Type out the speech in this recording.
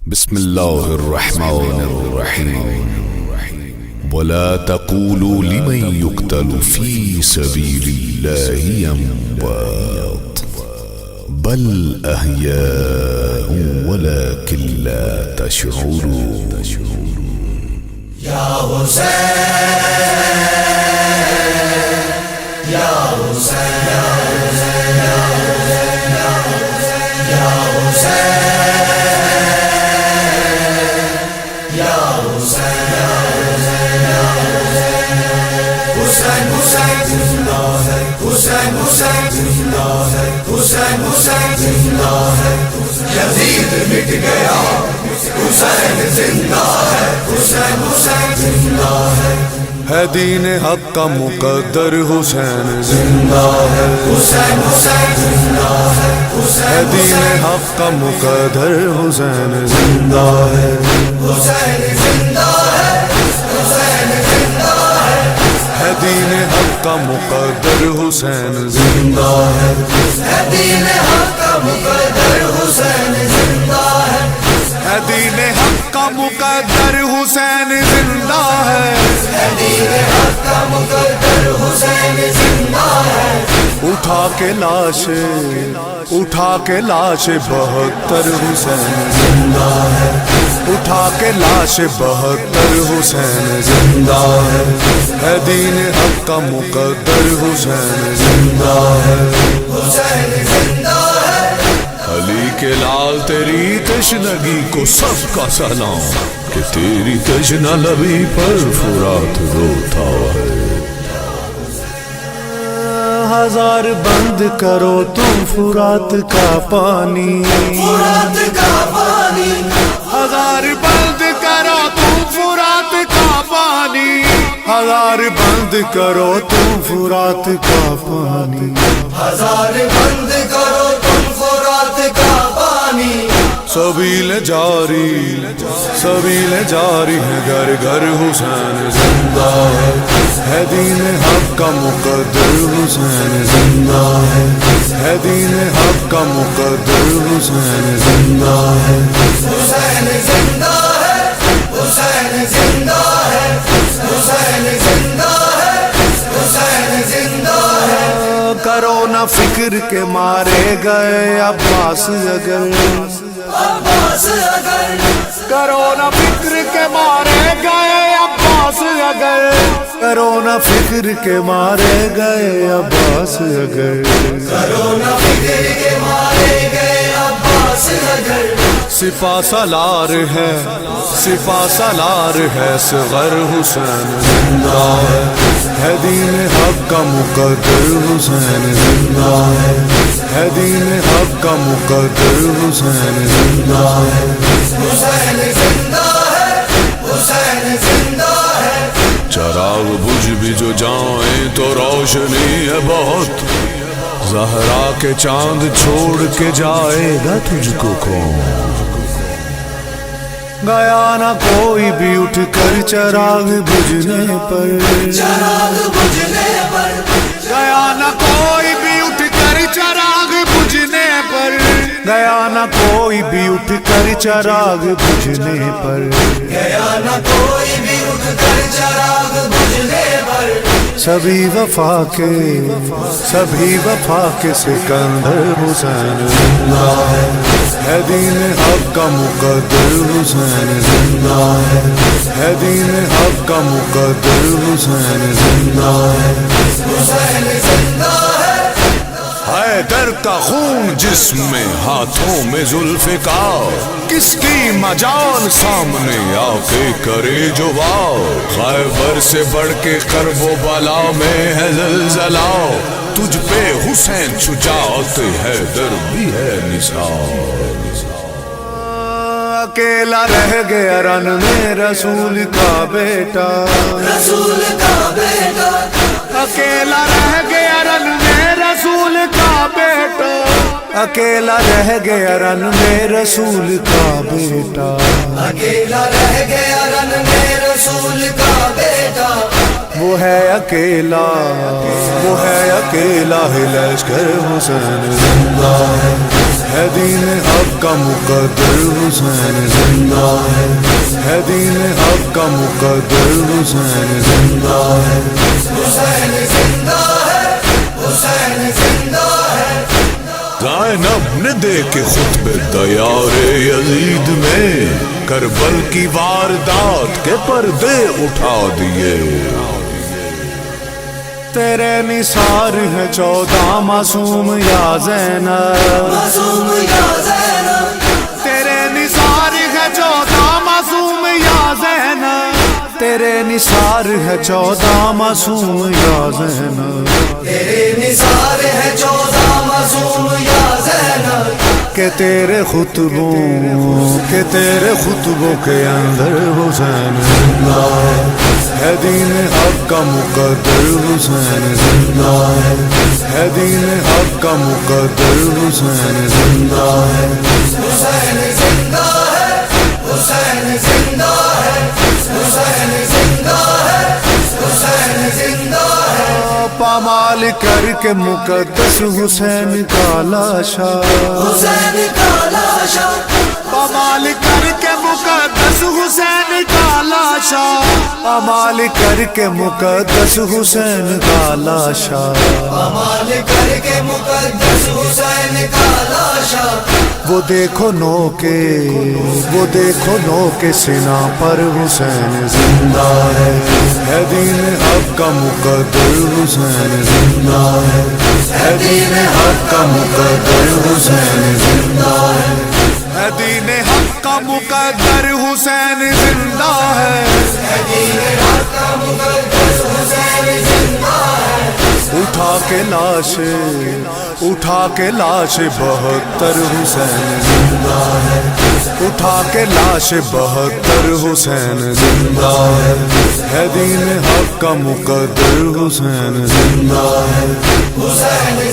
بسم الله الرحمن الرحيم ولا تقولوا لمن يقتل في سبيل الله أموات بل أحياء ولكن لا تشعرون يا حسين يا حسين يا حسين يا حسين حسین حسین حسین حسین زندہ ہے یزید مٹ گیا حسین زندہ ہے حسین حسین زندہ ہے دین حق کا مقدر حسین زندہ ہے حسین حسین زندہ ہے دین حق کا مقدر حسین زندہ ہے حسین زندہ ہے حسین زندہ ہے دین حق کا مقدر حسین زندہ ہے دین حق کا مقدر حسین زندہ ہے دین حق کا مقدر حسین زندہ ہے دین حق کا مقدر حسین زندہ ہے اٹھا کے لاش 72 حسین زندہ ہے اٹھا کے لاش 72 حسین زندہ ہے دین حق کا مقدر حسین زندہ ہے حسین زندہ ہے علی کے لال تیری تشنگی کو سب کا سلام کہ تیری تشنہ لبی پر فرات روتا ہے ہزار بند کرو تم فرات کا پانی فرات کا پانی ہزار بند کرو تم فرات کا پانی ہزار بند کرو تم فرات کا پانی ہزار بند کرو تم فرات کا پانی سبیل جاری ہے گھر گھر حسین زندہ ہے دین حق کا مقدر حسین زندہ ہے دین حق کا مقدر حسین زندہ ہے حسین زندہ ہے حسین زندہ ہے حسین زندہ ہے حسین زندہ ہے کرو نہ فکر کے مارے گئے عباس اگر عباس اگر کرو نہ فکر کے مارے گئے عباس اگر کرو نہ فکر کے مارے گئے عباس اگر کرو نہ فکر کے مارے گئے عباس اگر سپاہ سالار ہے صغر حسین زندہ ہے دین حق کا مقدر حسین زندہ ہے دین حق کا مقدر حسین زندہ ہے حسین زندہ ہے حسین زندہ ہے چراغ بجھ بھی جو جائیں تو روشنی ہے بہت زہرا کے چاند چھوڑ کے جائے گا تجھ کو کون گیا نہ کوئی بھی اٹھ کر چراغ بجھنے پر چراغ بجھنے پر گیا نہ کوئی بھی اٹھ کر چراغ بجھنے پر گیا نہ کوئی بھی اٹھ کر چراغ بجھنے پر گیا نہ کوئی بھی اٹھ کر چراغ بجھنے پر سبھی وفا کے سکندر حسین زندہ ہے دین حق کا مقدر حسین زندہ ہے دین حق کا مقدر حسین زندہ ہے حسین زندہ ہے حیدر کا خون جسم میں ہاتھوں میں ذوالفقار کس کی مجال سامنے آ کے کرے جو وار خیبر سے بڑھ کے کرب و بلا میں ہے زلزلہ تجھ پہ حسین شجاعت حیدر بھی ہے نثار اکیلا رہ گیا رن میں رسول کا بیٹا رسول کا بیٹا اکیلا رہ گیا رن میں رسول کا بیٹا اکیلا رہ گیا رن میں رسول کا بیٹا اکیلا رہ گیا رن میں رسول کا بیٹا وہ ہے اکیلا ہے لشکر حسین زندہ ہے ہے دین حق کا مقدر حسین زندہ ہے دین حق کا مقدر حسین زندہ ہے حسین زندہ ہے حسین زندہ ہے زینب نے دے کے خطبے دیار یزید میں کربل کی واردات کے پردے اٹھا دیے تیرے نثار ہے 14 معصوم یا زینب معصوم یا زینب تیرے نثار ہے 14 معصوم یا زینب تیرے نثار ہے 14 معصوم یا زینب تیرے نثار ہے 14 معصوم یا زینب کہ تیرے خطبوں کے اندر حسین زندہ ہے دین حق کا مقدر حسین زندہ ہے دین حق کا مقدر حسین زندہ ہے حسین زندہ ہے حسین زندہ ہے حسین زندہ ہے حسین زندہ ہے پامال کر کے مقدس حسین کا لاشا حسین کا لاشا پامال کر کے مقدس حسین کا لاشا پامال کر کے مقدس حسین کا لاشا امال کر کے مقدس حسین کا لاشا وہ دیکھو نو کے سنا پر حسین زندہ ہے دین حق کا مقدر حسین زندہ ہے دین حق کا مقدر حسین زندہ ہے دین حق کا مقدر حسین زندہ ہے دین حق کا مقدس حسین زندہ ہے اٹھا کے لاش 72 حسین زندہ ہے اٹھا کے لاش 72 حسین زندہ ہے دین حق کا مقدر حسین زندہ ہے حسین